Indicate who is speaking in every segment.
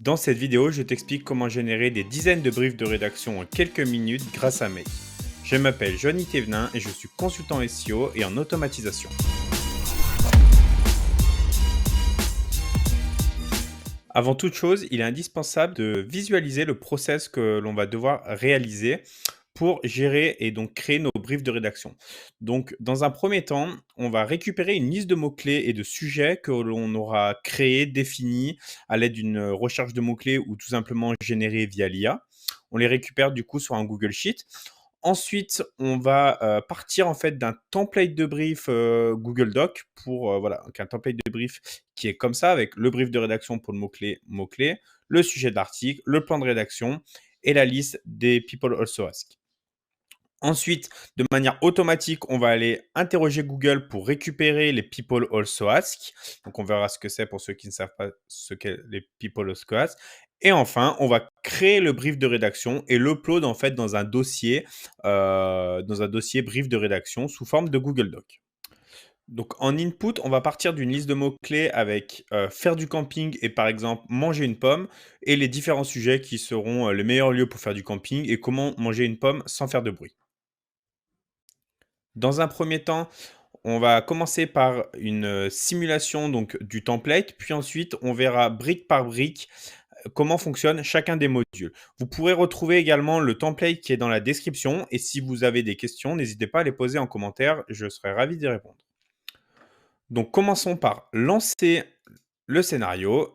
Speaker 1: Dans cette vidéo, je t'explique comment générer des dizaines de briefs de rédaction en quelques minutes grâce à Make. Je m'appelle Johnny Thévenin et je suis consultant SEO et en automatisation. Avant toute chose, il est indispensable de visualiser le process que l'on va devoir réaliser pour gérer et donc créer nos briefs de rédaction. Donc, dans un premier temps, on va récupérer une liste de mots-clés et de sujets que l'on aura créés, définis à l'aide d'une recherche de mots-clés ou tout simplement générés via l'IA. On les récupère du coup sur un Google Sheet. Ensuite, on va partir en fait d'un template de brief Google Doc pour voilà, donc un template de brief qui est comme ça avec le brief de rédaction pour le mot-clé, le sujet de l'article, le plan de rédaction et la liste des people also ask. Ensuite, de manière automatique, on va aller interroger Google pour récupérer les people also ask. Donc, on verra ce que c'est pour ceux qui ne savent pas ce qu'est les people also ask. Et enfin, on va créer le brief de rédaction et l'upload en fait dans un dossier brief de rédaction sous forme de Google Doc. Donc en input, on va partir d'une liste de mots-clés avec faire du camping et par exemple manger une pomme et les différents sujets qui seront les meilleurs lieux pour faire du camping et comment manger une pomme sans faire de bruit. Dans un premier temps, on va commencer par une simulation donc du template, puis ensuite on verra brique par brique comment fonctionne chacun des modules. Vous pourrez retrouver également le template qui est dans la description et si vous avez des questions, n'hésitez pas à les poser en commentaire, je serai ravi d'y répondre. Donc commençons par lancer le scénario.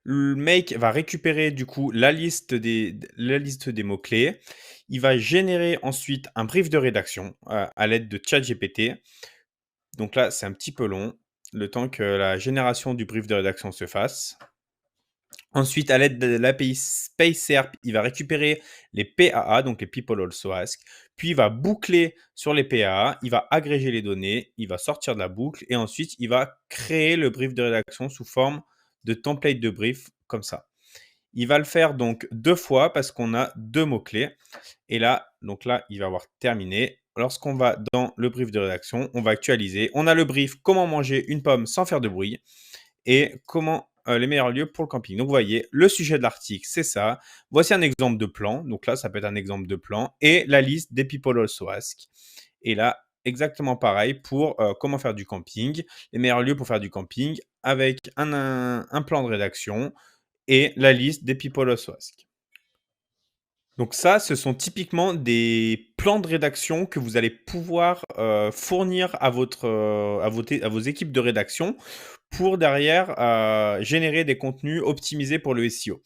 Speaker 1: Le Make va récupérer du coup la liste des mots-clés. Il va générer ensuite un brief de rédaction à l'aide de ChatGPT. Donc là, c'est un petit peu long, le temps que la génération du brief de rédaction se fasse. Ensuite, à l'aide de l'API SpaceSerp, il va récupérer les PAA, donc les People Also Ask, puis il va boucler sur les PAA, il va agréger les données, il va sortir de la boucle et ensuite il va créer le brief de rédaction sous forme de template de brief comme ça. Il va le faire donc 2 fois parce qu'on a 2 mots-clés et là, donc là, il va avoir terminé. Lorsqu'on va dans le brief de rédaction, on va actualiser. On a le brief comment manger une pomme sans faire de bruit et comment les meilleurs lieux pour le camping. Donc, vous voyez, le sujet de l'article, c'est ça. Voici un exemple de plan. Donc là, ça peut être un exemple de plan et la liste des people also ask. Et là, exactement pareil pour comment faire du camping, les meilleurs lieux pour faire du camping avec un plan de rédaction et la liste des people also ask. Donc ça, ce sont typiquement des plans de rédaction que vous allez pouvoir, fournir à à vos équipes de rédaction pour derrière, générer des contenus optimisés pour le SEO.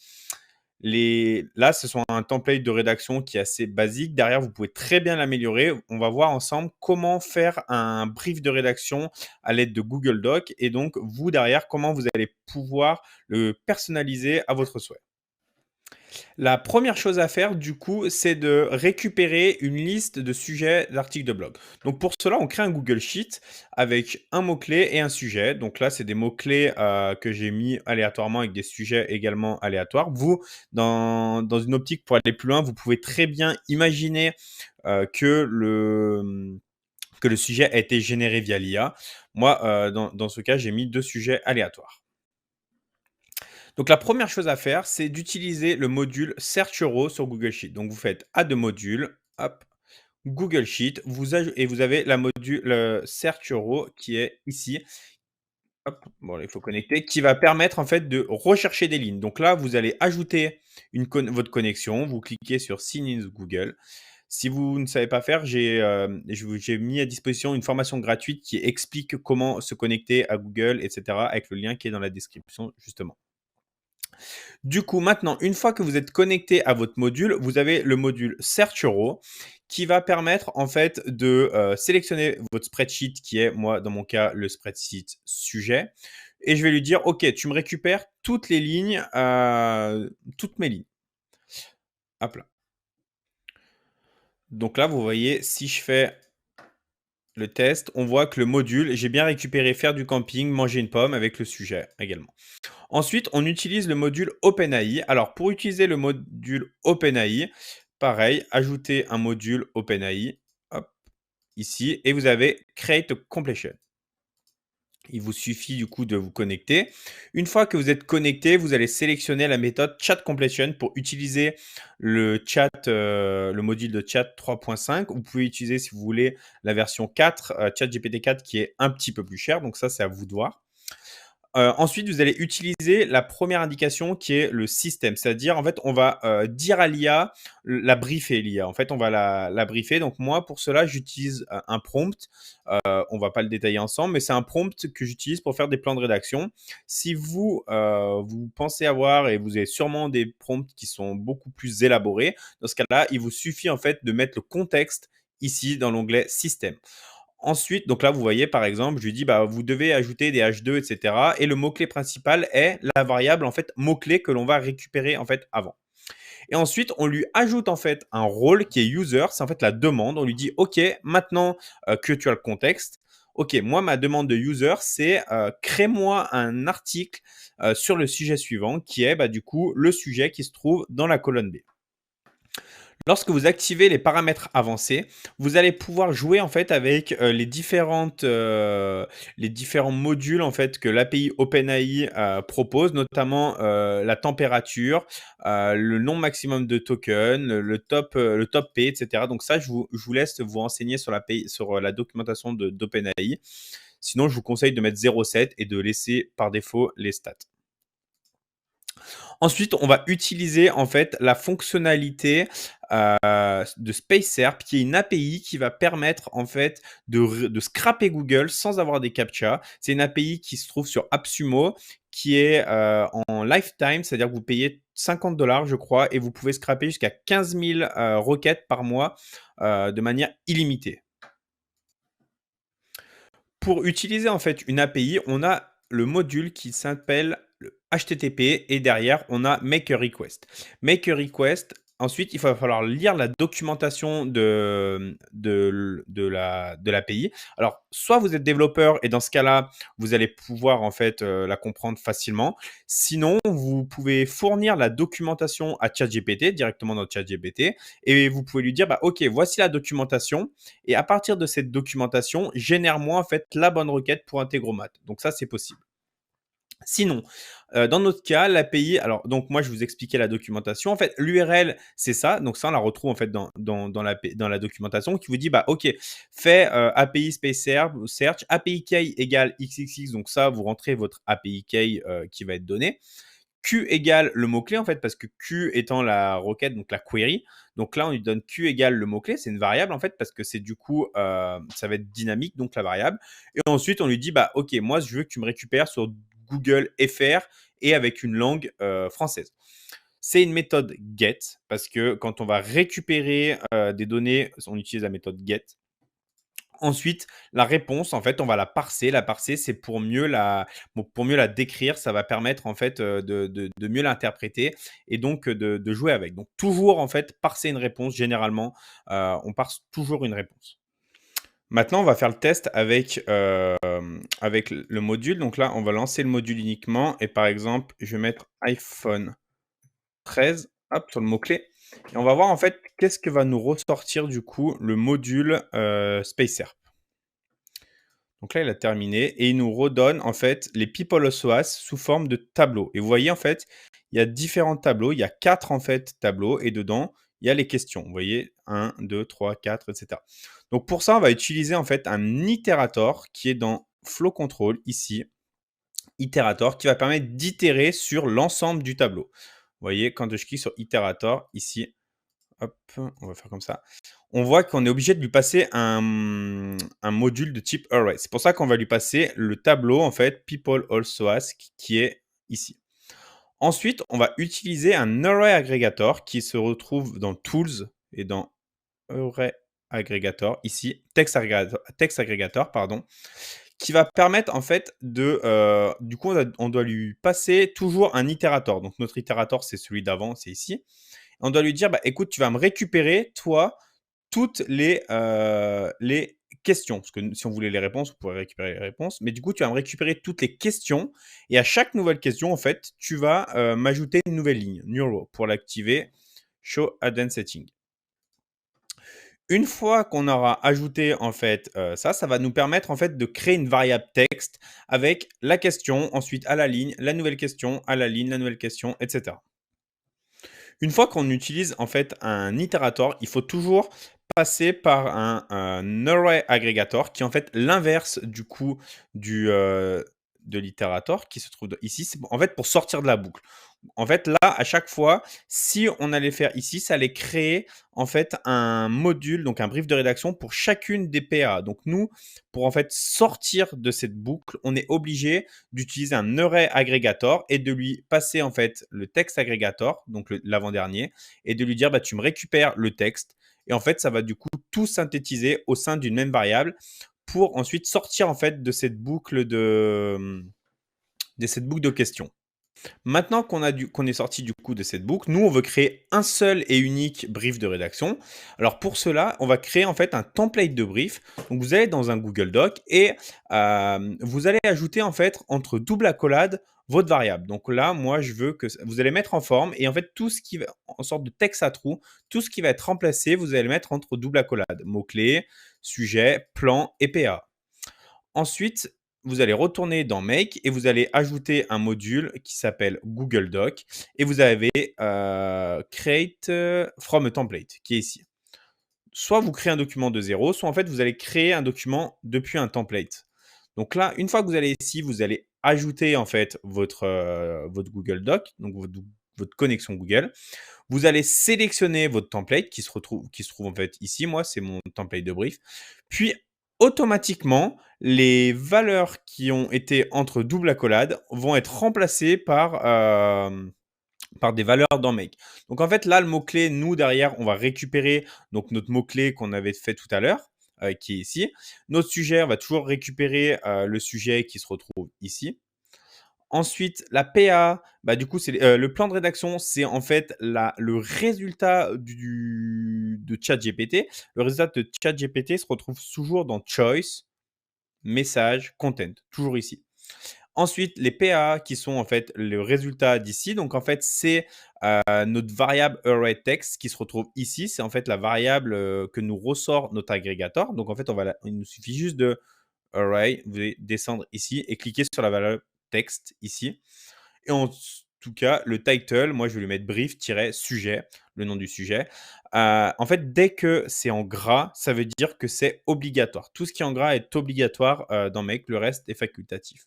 Speaker 1: Là, ce sont un template de rédaction qui est assez basique. Derrière, vous pouvez très bien l'améliorer. On va voir ensemble comment faire un brief de rédaction à l'aide de Google Docs et donc vous derrière, comment vous allez pouvoir le personnaliser à votre souhait. La première chose à faire, du coup, c'est de récupérer une liste de sujets d'articles de blog. Donc pour cela, on crée un Google Sheet avec un mot-clé et un sujet. Donc là, c'est des mots-clés que j'ai mis aléatoirement avec des sujets également aléatoires. Vous, dans une optique pour aller plus loin, vous pouvez très bien imaginer que le sujet a été généré via l'IA. Moi, dans ce cas, j'ai mis 2 sujets aléatoires. Donc la première chose à faire, c'est d'utiliser le module Search Euro sur Google Sheet. Donc vous faites Add module, hop, Google Sheet, et vous avez la module Search Euro qui est ici. Hop, bon, il faut connecter, qui va permettre en fait de rechercher des lignes. Donc là, vous allez ajouter votre connexion, vous cliquez sur Sign in Google. Si vous ne savez pas faire, j'ai mis à disposition une formation gratuite qui explique comment se connecter à Google, etc., avec le lien qui est dans la description justement. Du coup, maintenant, une fois que vous êtes connecté à votre module, vous avez le module Search Euro qui va permettre en fait de sélectionner votre spreadsheet qui est, moi, dans mon cas, le spreadsheet sujet. Et je vais lui dire, OK, tu me récupères toutes les lignes, toutes mes lignes. Hop là. Donc là, vous voyez, si je fais le test, on voit que le module, j'ai bien récupéré faire du camping, manger une pomme avec le sujet également. Ensuite, on utilise le module OpenAI. Alors, pour utiliser le module OpenAI, pareil, ajoutez un module OpenAI, hop, ici, et vous avez Create a Completion. Il vous suffit du coup de vous connecter. Une fois que vous êtes connecté, vous allez sélectionner la méthode Chat Completion pour utiliser le module de chat 3.5. Vous pouvez utiliser, si vous voulez, la version 4, ChatGPT 4, qui est un petit peu plus cher. Donc ça, c'est à vous de voir. Ensuite, vous allez utiliser la première indication qui est le système. C'est-à-dire, en fait, on va dire à l'IA, la briefer, l'IA. En fait, on va la briefer. Donc, moi, pour cela, j'utilise un prompt. On va pas le détailler ensemble, mais c'est un prompt que j'utilise pour faire des plans de rédaction. Si vous pensez avoir, et vous avez sûrement des prompts qui sont beaucoup plus élaborés, dans ce cas-là, il vous suffit en fait de mettre le contexte ici dans l'onglet système. Ensuite, donc là, vous voyez, par exemple, je lui dis, bah, vous devez ajouter des H2, etc. Et le mot-clé principal est la variable, en fait, mot-clé que l'on va récupérer, en fait, avant. Et ensuite, on lui ajoute, en fait, un rôle qui est user. C'est, en fait, la demande. On lui dit, OK, maintenant que tu as le contexte, OK, moi, ma demande de user, c'est crée-moi un article sur le sujet suivant, qui est, bah, du coup, le sujet qui se trouve dans la colonne B. Lorsque vous activez les paramètres avancés, vous allez pouvoir jouer en fait avec les différents modules en fait que l'API OpenAI propose, notamment la température, le nombre maximum de tokens, le top P, etc. Donc ça, je vous laisse vous renseigner sur sur la documentation d'OpenAI. Sinon, je vous conseille de mettre 0,7 et de laisser par défaut les stats. Ensuite, on va utiliser en fait la fonctionnalité de SpaceSerp, qui est une API qui va permettre en fait de scraper Google sans avoir des captcha. C'est une API qui se trouve sur AppSumo, qui est en lifetime, c'est-à-dire que vous payez 50 dollars, je crois, et vous pouvez scraper jusqu'à 15 000 requêtes par mois de manière illimitée. Pour utiliser en fait une API, on a le module qui s'appelle le HTTP et derrière, on a Make a Request. Make a Request, ensuite, il va falloir lire la documentation de l'API. Alors, soit vous êtes développeur et dans ce cas-là, vous allez pouvoir en fait la comprendre facilement. Sinon, vous pouvez fournir la documentation à ChatGPT, directement dans ChatGPT, et vous pouvez lui dire, bah, OK, voici la documentation. Et à partir de cette documentation, génère-moi en fait la bonne requête pour Integromat. Donc ça, c'est possible. Sinon, dans notre cas, l'API, alors donc moi je vous expliquais la documentation. En fait, l'URL, c'est ça. Donc ça, on la retrouve en fait dans la documentation qui vous dit, bah OK, fais API space search, API key égale XXX. Donc ça, vous rentrez votre API key qui va être donné. Q égale le mot-clé en fait, parce que Q étant la requête, donc la query. Donc là, on lui donne Q égale le mot-clé. C'est une variable en fait, parce que c'est du coup, ça va être dynamique, donc la variable. Et ensuite, on lui dit, bah OK, moi, je veux que tu me récupères sur Google FR et avec une langue française. C'est une méthode get, parce que quand on va récupérer des données, on utilise la méthode get. Ensuite, la réponse, en fait, on va la parser. La parser, c'est pour mieux la décrire. Ça va permettre, en fait, de mieux l'interpréter et donc de jouer avec. Donc, toujours, en fait, parser une réponse. Généralement, on parse toujours une réponse. Maintenant, on va faire le test avec le module. Donc là, on va lancer le module uniquement. Et par exemple, je vais mettre iPhone 13, hop, sur le mot-clé. Et on va voir, en fait, qu'est-ce que va nous ressortir, du coup, le module SpaceSerp. Donc là, il a terminé et il nous redonne en fait les People SOAS sous forme de tableaux. Et vous voyez en fait, il y a différents tableaux. Il y a 4 en fait tableaux et dedans, il y a les questions. Vous voyez, 1, 2, 3, 4, etc. Donc pour ça, on va utiliser en fait un itérator qui est dans Flow Control ici. Itérator qui va permettre d'itérer sur l'ensemble du tableau. Vous voyez, quand je clique sur itérator ici, hop, on va faire comme ça. On voit qu'on est obligé de lui passer un module de type array. C'est pour ça qu'on va lui passer le tableau, en fait, people also ask, qui est ici. Ensuite, on va utiliser un array aggregator qui se retrouve dans tools et dans array aggregator, ici, text aggregator, pardon, qui va permettre en fait du coup, on doit lui passer toujours un itérator. Donc notre itérator, c'est celui d'avant, c'est ici. On doit lui dire, bah, écoute, tu vas me récupérer, toi, toutes les questions. Parce que si on voulait les réponses, on pourrait récupérer les réponses. Mais du coup, tu vas me récupérer toutes les questions. Et à chaque nouvelle question, en fait, tu vas m'ajouter une nouvelle ligne, new row, pour l'activer, show advanced setting. Une fois qu'on aura ajouté en fait, ça va nous permettre en fait de créer une variable texte avec la question, ensuite à la ligne, la nouvelle question, à la ligne, la nouvelle question, et cetera. Une fois qu'on utilise en fait un itérator, il faut toujours passer par un array aggregator qui est en fait l'inverse du coup du, de l'itérator qui se trouve ici. C'est en fait pour sortir de la boucle. En fait, là, à chaque fois, si on allait faire ici, ça allait créer en fait un module, donc un brief de rédaction pour chacune des PA. Donc nous, pour en fait sortir de cette boucle, on est obligé d'utiliser un array aggregator et de lui passer en fait le texte aggregator, donc l'avant-dernier, et de lui dire bah, tu me récupères le texte. Et en fait, ça va du coup tout synthétiser au sein d'une même variable pour ensuite sortir en fait de cette boucle de questions. Maintenant qu'on est sorti du coup de cette boucle, nous, on veut créer un seul et unique brief de rédaction. Alors pour cela, on va créer en fait un template de brief. Donc vous allez dans un Google Doc et vous allez ajouter en fait entre double accolade votre variable. Donc là, moi, je veux que vous allez mettre en forme et en fait tout ce qui va en sorte de texte à trous, tout ce qui va être remplacé, vous allez le mettre entre double accolade, mots-clés, sujet, plan et PA. Ensuite, vous allez retourner dans Make et vous allez ajouter un module qui s'appelle Google Doc et vous avez Create from a template qui est ici. Soit vous créez un document de zéro, soit en fait vous allez créer un document depuis un template. Donc là, une fois que vous allez ici, vous allez ajouter en fait votre Google Doc, donc votre connexion Google. Vous allez sélectionner votre template qui se trouve en fait ici. Moi, c'est mon template de brief. Puis, automatiquement, les valeurs qui ont été entre double accolade vont être remplacées par des valeurs dans Make. Donc, en fait, là, le mot-clé, nous, derrière, on va récupérer donc, notre mot-clé qu'on avait fait tout à l'heure, qui est ici. Notre sujet, on va toujours récupérer le sujet qui se retrouve ici. Ensuite, la PA, bah, du coup, c'est le plan de rédaction, c'est en fait le résultat de ChatGPT. Le résultat de ChatGPT se retrouve toujours dans Choice, Message, Content, toujours ici. Ensuite, les PA qui sont en fait le résultat d'ici. Donc, en fait, c'est notre variable array text qui se retrouve ici. C'est en fait la variable que nous ressort notre agrégateur. Donc, en fait, il nous suffit juste de array, vous allez descendre ici et cliquer sur la valeur texte ici. Et en tout cas, le title, moi, je vais lui mettre brief-sujet, le nom du sujet. En fait, dès que c'est en gras, ça veut dire que c'est obligatoire. Tout ce qui est en gras est obligatoire dans Make, le reste est facultatif.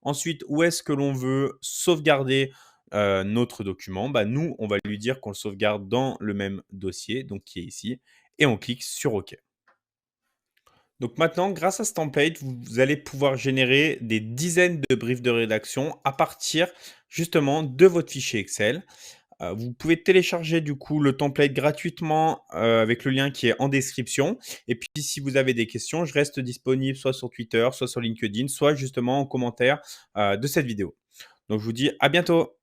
Speaker 1: Ensuite, où est-ce que l'on veut sauvegarder notre document? Bah, nous, on va lui dire qu'on le sauvegarde dans le même dossier, donc qui est ici, et on clique sur OK. Donc maintenant, grâce à ce template, vous allez pouvoir générer des dizaines de briefs de rédaction à partir justement de votre fichier Excel. Vous pouvez télécharger du coup le template gratuitement avec le lien qui est en description. Et puis si vous avez des questions, je reste disponible soit sur Twitter, soit sur LinkedIn, soit justement en commentaire de cette vidéo. Donc je vous dis à bientôt.